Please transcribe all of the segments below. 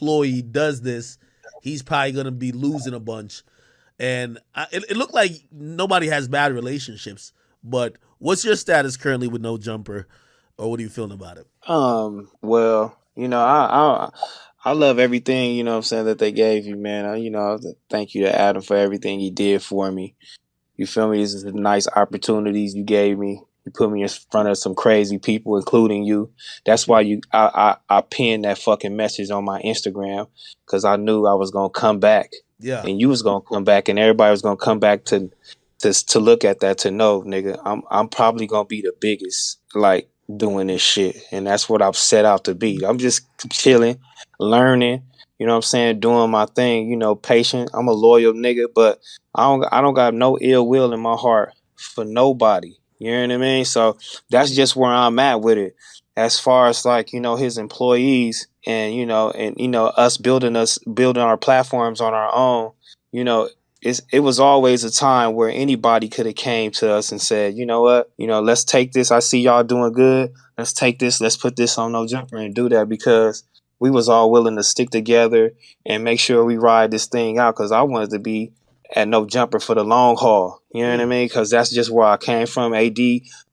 employee does this, he's probably gonna be losing a bunch. And it looked like nobody has bad relationships. But what's your status currently with No Jumper, or what are you feeling about it? Well, I love everything, what I'm saying, that they gave you, man. Thank you to Adam for everything he did for me. You feel me? These are the nice opportunities you gave me. You put me in front of some crazy people, including you. That's why I pinned that fucking message on my Instagram, because I knew I was gonna come back, Yeah. and you was gonna come back, and everybody was gonna come back to look at that, to know, nigga, I'm probably gonna be the biggest, like, doing this shit, and that's what I've set out to be. I'm just chilling, learning. You know what I'm saying? Doing my thing. Patient. I'm a loyal nigga, but I don't got no ill will in my heart for nobody. You know what I mean? So that's just where I'm at with it. As far as, like, his employees, and us building our platforms on our own, you know, it was always a time where anybody could have came to us and said, you know what, let's take this. I see y'all doing good. Let's take this. Let's put this on No Jumper and do that, because we was all willing to stick together and make sure we ride this thing out, because I wanted to be at No Jumper for the long haul. You know what I mean? Because that's just where I came from. AD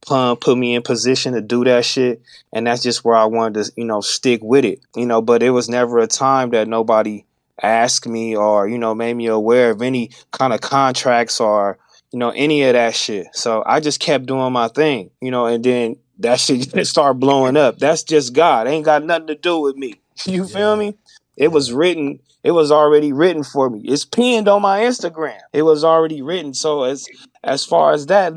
Plum put me in position to do that shit, and that's just where I wanted to, stick with it. But it was never a time that nobody asked me, or made me aware of any kind of contracts, or any of that shit. So I just kept doing my thing, and then that shit just started blowing up. That's just God. Ain't got nothing to do with me. You feel Yeah. me? It was Yeah. written. It was already written for me. It's pinned on my Instagram. It was already written. So as far as that,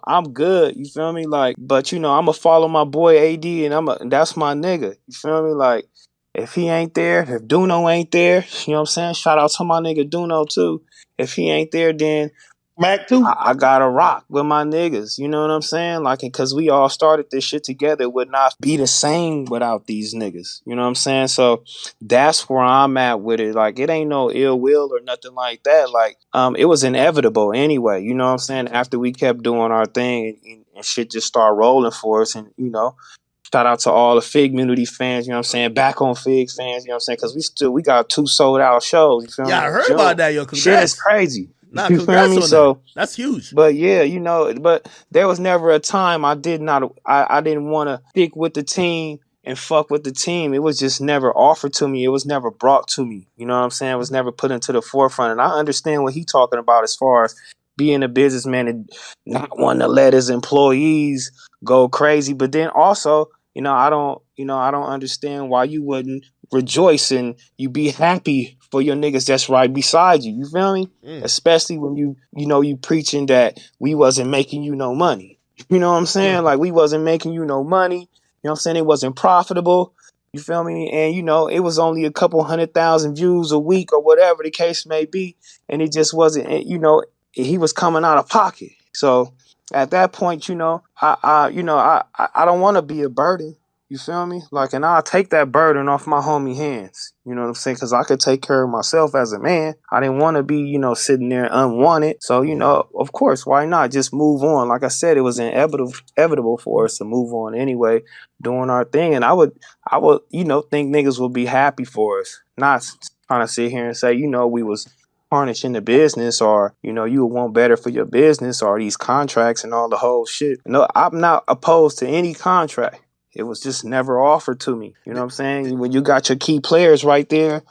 I'm good. You feel me? Like, but I'ma follow my boy AD, and that's my nigga. You feel me? Like, if he ain't there, if Duno ain't there, you know what I'm saying? Shout out to my nigga Duno too. If he ain't there, then Mac too. I gotta rock with my niggas. You know what I'm saying? Like, because we all started this shit together, it would not be the same without these niggas. You know what I'm saying? So that's where I'm at with it. Like, it ain't no ill will or nothing like that. Like, it was inevitable anyway. You know what I'm saying? After we kept doing our thing, and shit just started rolling for us, and shout out to all the Fig Community fans, you know what I'm saying? Back on Fig fans, you know what I'm saying? Because we got 2 sold out shows, you feel Yeah, me, I in heard June. about that, yo. Shit is Congrats. crazy. Nah, You feel congrats me? on that. So, That's huge. but yeah, but there was never a time I didn't want to stick with the team and fuck with the team. It was just never offered to me. It was never brought to me. You know what I'm saying? It was never put into the forefront. And I understand what he talking about as far as being a businessman and not wanting to let his employees go crazy. But then also, I don't understand why you wouldn't rejoice and you be happy for your niggas that's right beside you. You feel me? Mm. Especially when you preaching that we wasn't making you no money. You know what I'm saying? Like, we wasn't making you no money. You know what I'm saying? It wasn't profitable. You feel me? And it was only a couple 100,000 views a week, or whatever the case may be. And it just wasn't, he was coming out of pocket. So at that point, I don't want to be a burden. You feel me? Like, and I'll take that burden off my homie hands. You know what I'm saying? Because I could take care of myself as a man. I didn't want to be, sitting there unwanted. So, of course, why not just move on? Like I said, it was inevitable for us to move on anyway, doing our thing. And I would, think niggas would be happy for us, not trying to sit here and say, we was tarnishing the business, or you would want better for your business, or these contracts and all the whole shit. No, I'm not opposed to any contract. It was just never offered to me. You know what I'm saying? When you got your key players right there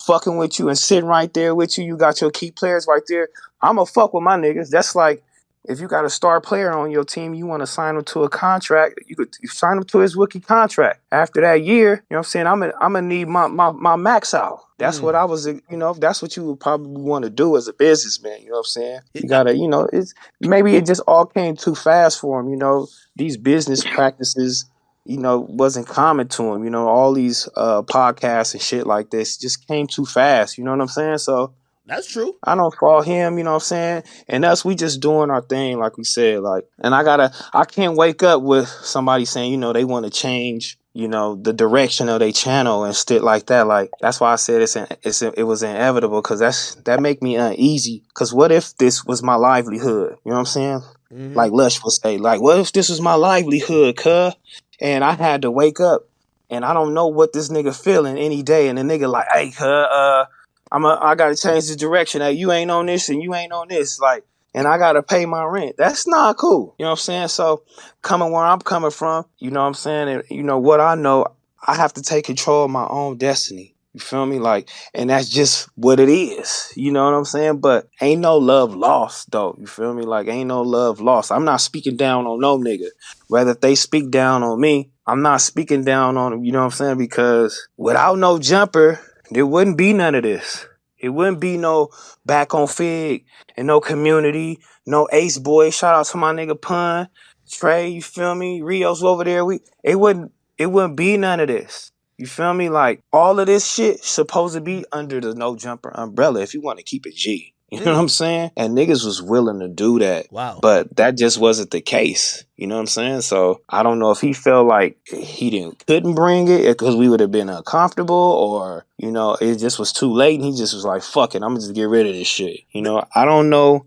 fucking with you and sitting right there with you, you got your key players right there. I'ma fuck with my niggas. That's like, if you got a star player on your team, you want to sign him to a contract, you sign him to his rookie contract. After that year, you know what I'm saying, I'm gonna need my max out. That's what Mm. I was, that's what you would probably want to do as a businessman. You know what I'm saying? You I, gotta, it's maybe it just all came too fast for him. These business practices, wasn't common to him. All these podcasts and shit like this just came too fast. You know what I'm saying? So that's true. I don't fault him, you know what I'm saying? And us, we just doing our thing, like we said. Like, and I can't wake up with somebody saying, they want to change, the direction of their channel and shit like that. Like, that's why I said it was inevitable, because that make me uneasy. Because what if this was my livelihood? You know what I'm saying? Mm-hmm. Like Lush would say, like, what if this was my livelihood, cuh? And I had to wake up and I don't know what this nigga feeling any day, and the nigga like, hey, I gotta change the direction. Hey, you ain't on this and you ain't on this, like, and I gotta pay my rent. That's not cool. You know what I'm saying? So coming where I'm coming from, you know what I'm saying, and you know what I know, I have to take control of my own destiny. You feel me? Like, and that's just what it is. You know what I'm saying? But ain't no love lost though. You feel me? Like, ain't no love lost. I'm not speaking down on no nigga. Whether if they speak down on me, I'm not speaking down on them. You know what I'm saying? Because without no jumper, there wouldn't be none of this. It wouldn't be no back on Fig and no community, no Ace Boy. Shout out to my nigga Pun, Trey. You feel me? Rio's over there. It wouldn't be none of this. You feel me? Like, all of this shit supposed to be under the no jumper umbrella if you want to keep it G. You know what I'm saying? And niggas was willing to do that. Wow. But that just wasn't the case. You know what I'm saying? So I don't know if he felt like he couldn't bring it because we would have been uncomfortable, or, you know, it just was too late and he just was like, fuck it, I'm gonna just get rid of this shit. You know, I don't know,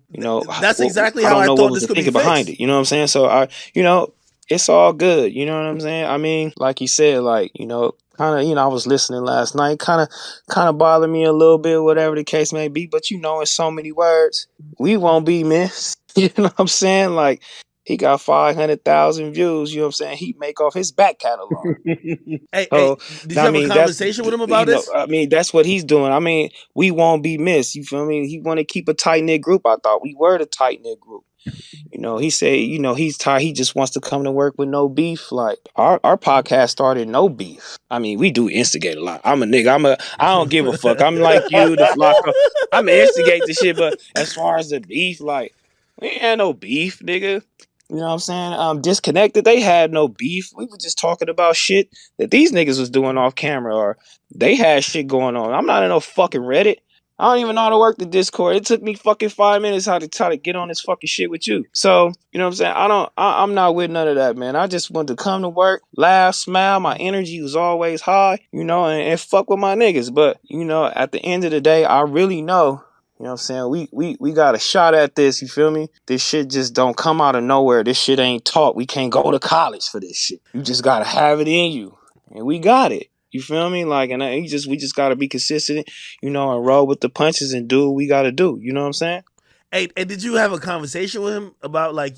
That's exactly I how don't I know what thought was this the could be thinking behind fixed. it. You know what I'm saying? So it's all good. You know what I'm saying? I mean, like you said, like, kind of, I was listening last night, kind of bothered me a little bit, whatever the case may be. But in so many words, we won't be missed. You know what I'm saying? Like, he got 500,000 views. You know what I'm saying? He make off his back catalog. Hey, So did you I have a mean, that's conversation with him about this? I mean, that's what he's doing. I mean, we won't be missed. You feel me? He want to keep a tight knit group. I thought we were the tight knit group. He said, he's tired. He just wants to come to work with no beef. Like, our podcast started no beef. I mean, we do instigate a lot. I'm a nigga. I don't give a fuck. I'm like you, the Flocko. I'm gonna instigate the shit, but as far as the beef, like, we ain't had no beef, nigga. You know what I'm saying? Disconnected. They had no beef. We were just talking about shit that these niggas was doing off camera, or they had shit going on. I'm not in no fucking Reddit. I don't even know how to work the Discord. It took me fucking 5 minutes how to try to get on this fucking shit with you. So, you know what I'm saying? I'm not with none of that, man. I just wanted to come to work, laugh, smile. My energy was always high, and fuck with my niggas. But, at the end of the day, I really know, you know what I'm saying? We got a shot at this, you feel me? This shit just don't come out of nowhere. This shit ain't taught. We can't go to college for this shit. You just gotta have it in you. And we got it. You feel me? Like, and we just gotta be consistent, and roll with the punches and do what we gotta do. You know what I'm saying? Hey, and did you have a conversation with him about, like,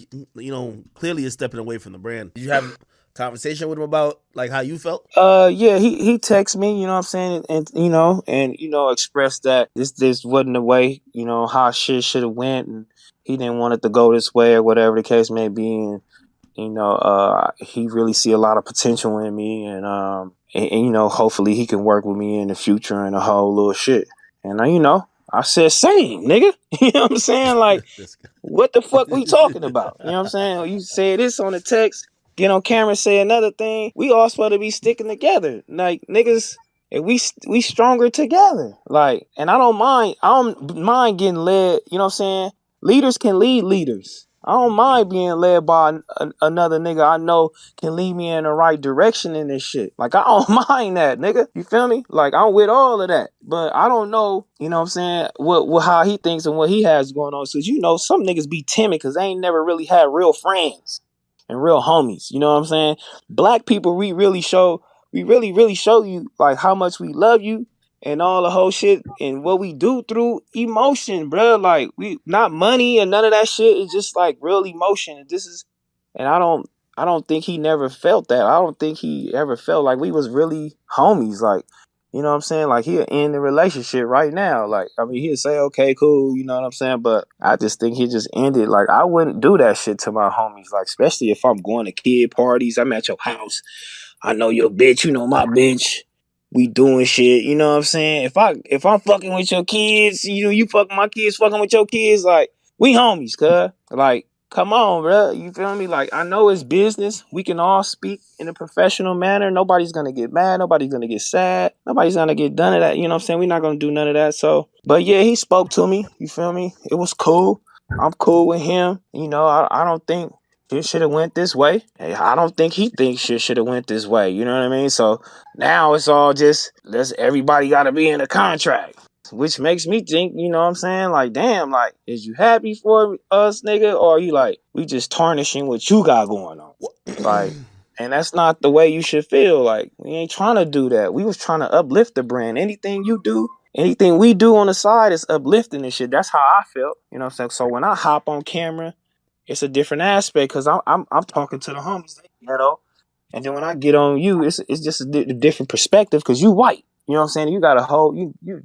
clearly you're stepping away from the brand? Did you have a conversation with him about, like, how you felt? Yeah, he texted me, you know what I'm saying, and expressed that this wasn't the way, how shit should have went, and he didn't want it to go this way or whatever the case may be, and he really see a lot of potential in me, and hopefully he can work with me in the future and a whole little shit. And I said, same, nigga. You know what I'm saying? Like, what the fuck we talking about? You know what I'm saying? You say this on the text, get on camera, say another thing. We all supposed to be sticking together, like, niggas. And we stronger together. Like, and I don't mind getting led. You know what I'm saying? Leaders can lead leaders. I don't mind being led by another nigga I know can lead me in the right direction in this shit. Like, I don't mind that, nigga. You feel me? Like, I'm with all of that. But I don't know, you know what I'm saying, what how he thinks and what he has going on. Because, some niggas be timid because they ain't never really had real friends and real homies. You know what I'm saying? Black people, we really, really show you, like, how much we love you and all the whole shit and what we do through emotion, bro. Like, we not money and none of that shit. It's just like real emotion. And I don't think he never felt that. I don't think he ever felt like we was really homies. Like, you know what I'm saying? Like, he'll end the relationship right now. Like, I mean, he'll say, okay, cool, you know what I'm saying? But I just think he just ended. Like, I wouldn't do that shit to my homies. Like, especially if I'm going to kid parties, I'm at your house. I know your bitch, you know my bitch. We doing shit, you know what I'm saying? If I'm fucking with your kids, you fucking my kids, fucking with your kids, like, we homies, cuz. Like, come on, bro. You feel me? Like, I know it's business. We can all speak in a professional manner. Nobody's gonna get mad. Nobody's gonna get sad. Nobody's gonna get none of that. You know what I'm saying? We're not gonna do none of that. So, but yeah, he spoke to me. You feel me? It was cool. I'm cool with him. I don't think shit should have went this way. Hey, I don't think he thinks shit should have went this way. You know what I mean? So now it's all just everybody got to be in a contract, which makes me think, you know what I'm saying? Like, damn, like, is you happy for us, nigga, or are you like, we just tarnishing what you got going on? Like, And that's not the way you should feel. Like, we ain't trying to do that. We was trying to uplift the brand. Anything you do, anything we do on the side is uplifting and shit. That's how I felt. You know what I'm saying? So when I hop on camera, it's a different aspect because I'm talking to the homies, you know. And then when I get on you, it's just a different perspective because you white. You know what I'm saying? You got a whole you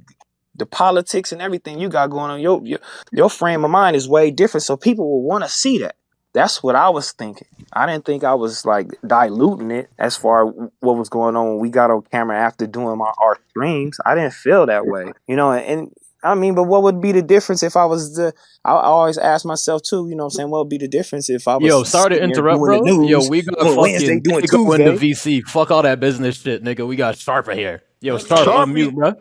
the politics and everything you got going on. Your frame of mind is way different, so people will want to see that. That's what I was thinking. I didn't think I was like diluting it as far what was going on when we got on camera after doing our streams. I didn't feel that way, you know. And I mean, but what would be the difference if I was the? I always ask myself too. You know, what I'm saying, what would be the difference if I was Yo, sorry to sitting there interrupt, doing the bro. Yo, news, we got doing Wednesday, fucking doing Diego in the Tuesday? VC. Fuck all that business shit, nigga. We got Sharper here. Yo, No, no, Sharp no, unmute, Sharpie, bro.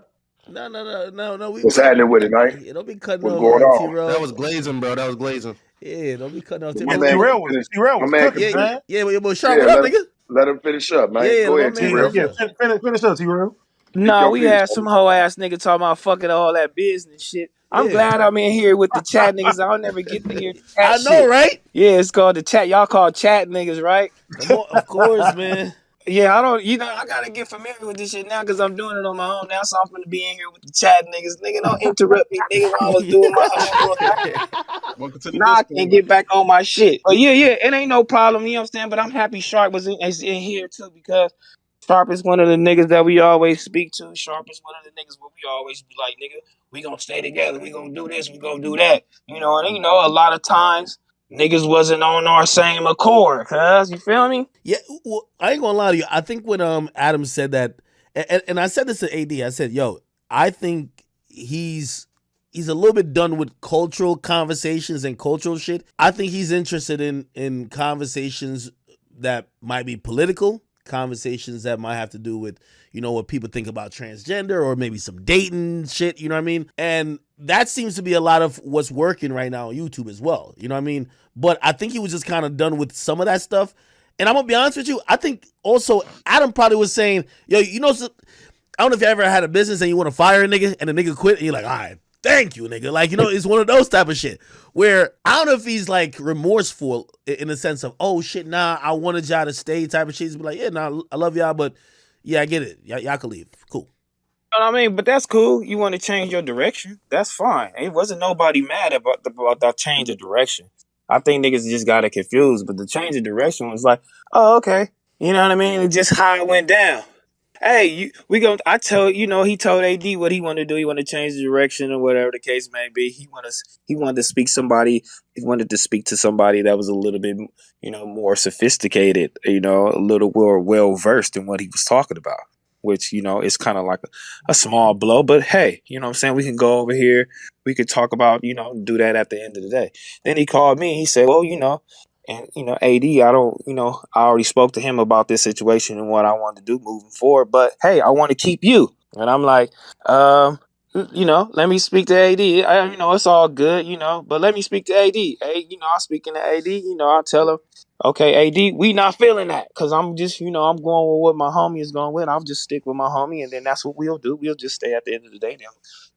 no. what's happening with it, man? Don't be cutting What's off going T on? That Row. was glazing, bro. That was glazing. Yeah, don't be cutting off T My Row. man T-Rail can was finish. T-Rail My was man can cooking, Yeah, man. yeah, but Sharp, Yeah, what up, nigga? let him finish up, man. Yeah, Go let my ahead, man T-Rail. finish Finish, up. finish up, T-Rail. Speak Nah, your we piece, had some man. hoe ass nigga talking about fucking all that business shit. I'm Yeah, glad I'm in here with the chat niggas. I'll never get to hear chat I know, shit. right? Yeah, it's called the chat. Y'all call chat niggas, right? Come on, of course, man. Yeah, I don't. You know, I gotta get familiar with this shit now because I'm doing it on my own now. So I'm gonna be in here with the chat niggas. Nigga, don't interrupt me, nigga. While I was doing my homework. Welcome to the Now I Discord. can't get back on my shit. But yeah, it ain't no problem. You know what I'm saying? But I'm happy Sharp was is in here too because Sharp is one of the niggas that we always speak to. Sharp is one of the niggas where we always be like, nigga, we gonna stay together. We gonna do this. We gonna do that. You know, and you know, a lot of times niggas wasn't on our same accord. Cuz you feel me? Yeah, well, I ain't gonna lie to you. I think when Adam said that, and I said this to AD, I said, "Yo, I think he's a little bit done with cultural conversations and cultural shit. I think he's interested in conversations that might be political, conversations that might have to do with what people think about transgender or maybe some dating shit. You know what I mean? And that seems to be a lot of what's working right now on YouTube as well. You know what I mean? But I think he was just kind of done with some of that stuff. And I'm gonna be honest with you. I think also Adam probably was saying, "Yo, I don't know if you ever had a business and you want to fire a nigga and the nigga quit and you're like, all right, thank you, nigga." Like, it's one of those type of shit where I don't know if he's like remorseful in the sense of, oh shit, nah, I wanted y'all to stay type of shit. He's be like, yeah, nah, I love y'all, but yeah, I get it. Y'all can leave. Cool. You know what I mean? But that's cool. You want to change your direction? That's fine. It wasn't nobody mad about that change of direction. I think niggas just got it confused. But the change of direction was like, oh, okay. You know what I mean? It's just how it went down. Hey, we go. I told he told AD what he wanted to do. He wanted to change the direction or whatever the case may be. He wanted to speak somebody. He wanted to speak to somebody that was a little bit more sophisticated. A little more well versed in what he was talking about. Which is kind of like a small blow, but hey, you know what I'm saying? We can go over here. We could talk about do that at the end of the day. Then he called me. He said, well, and AD, I don't, I already spoke to him about this situation and what I want to do moving forward. But hey, I want to keep you. And I'm like, let me speak to AD. It's all good, but let me speak to AD. Hey, I'll speak to AD. I'll tell him, okay, AD, we not feeling that because I'm just, I'm going with what my homie is going with. I'll just stick with my homie, and then that's what we'll do. We'll just stay at the end of the day. They'll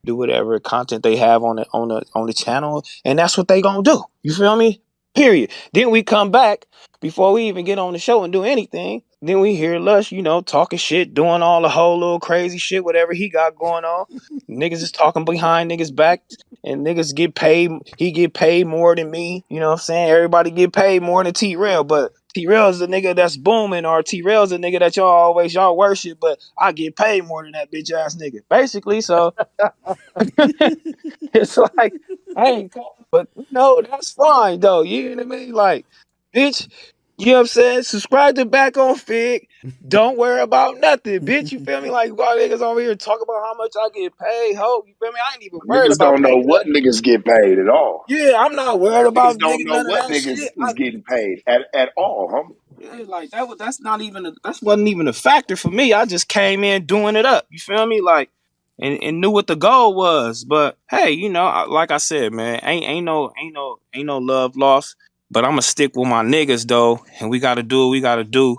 do whatever content they have on the channel, and that's what they gonna do. You feel me? Period. Then we come back before we even get on the show and do anything. Then we hear Lush, talking shit, doing all the whole little crazy shit, whatever he got going on. Niggas is talking behind niggas' back, and niggas get paid. He get paid more than me. You know what I'm saying? Everybody get paid more than T-Rail, but T-Rail is the nigga that's booming, or T-Rail is the nigga that y'all worship, but I get paid more than that bitch ass nigga. Basically, so it's like, hey, but no, that's fine though. You know what I mean? Like, bitch, you know what I'm saying? Subscribe to Back on Fig. Don't worry about nothing, bitch. You feel me? Like, why niggas over here talk about how much I get paid, ho? You feel me? I ain't even worried Niggas about don't know paying what nothing. niggas get paid at all. Yeah, I'm not worried Niggas about don't nigga know none of what that niggas shit. is getting paid at all, homie. Yeah, like that's not even that wasn't even a factor for me. I just came in doing it up. You feel me? Like and knew what the goal was. But hey, like I said, man, ain't no love lost. But I'm gonna stick with my niggas though, and we gotta do what we gotta do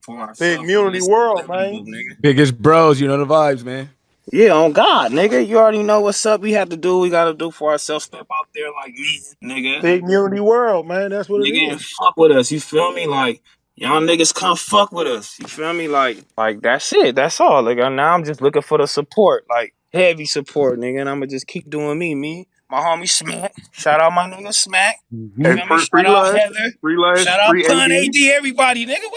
for The ourselves on community this world, man. level, nigga. Biggest bros, you know the vibes, man. Yeah, on God, nigga. You already know what's up. We have to do what we gotta do for ourselves. Step out there like me, nigga. The community world, man. That's what it Nigga, and is. fuck with us. You feel me? Like, y'all niggas come fuck with us. You feel me? Like that's it. That's all. Like now I'm just looking for the support, like heavy support, nigga. And I'ma just keep doing me. My homie Smack. Shout out my nigga Smack. You And feel me? free Shout out lunch, Heather. free lunch, Shout out free Pun AD. AD, everybody, nigga.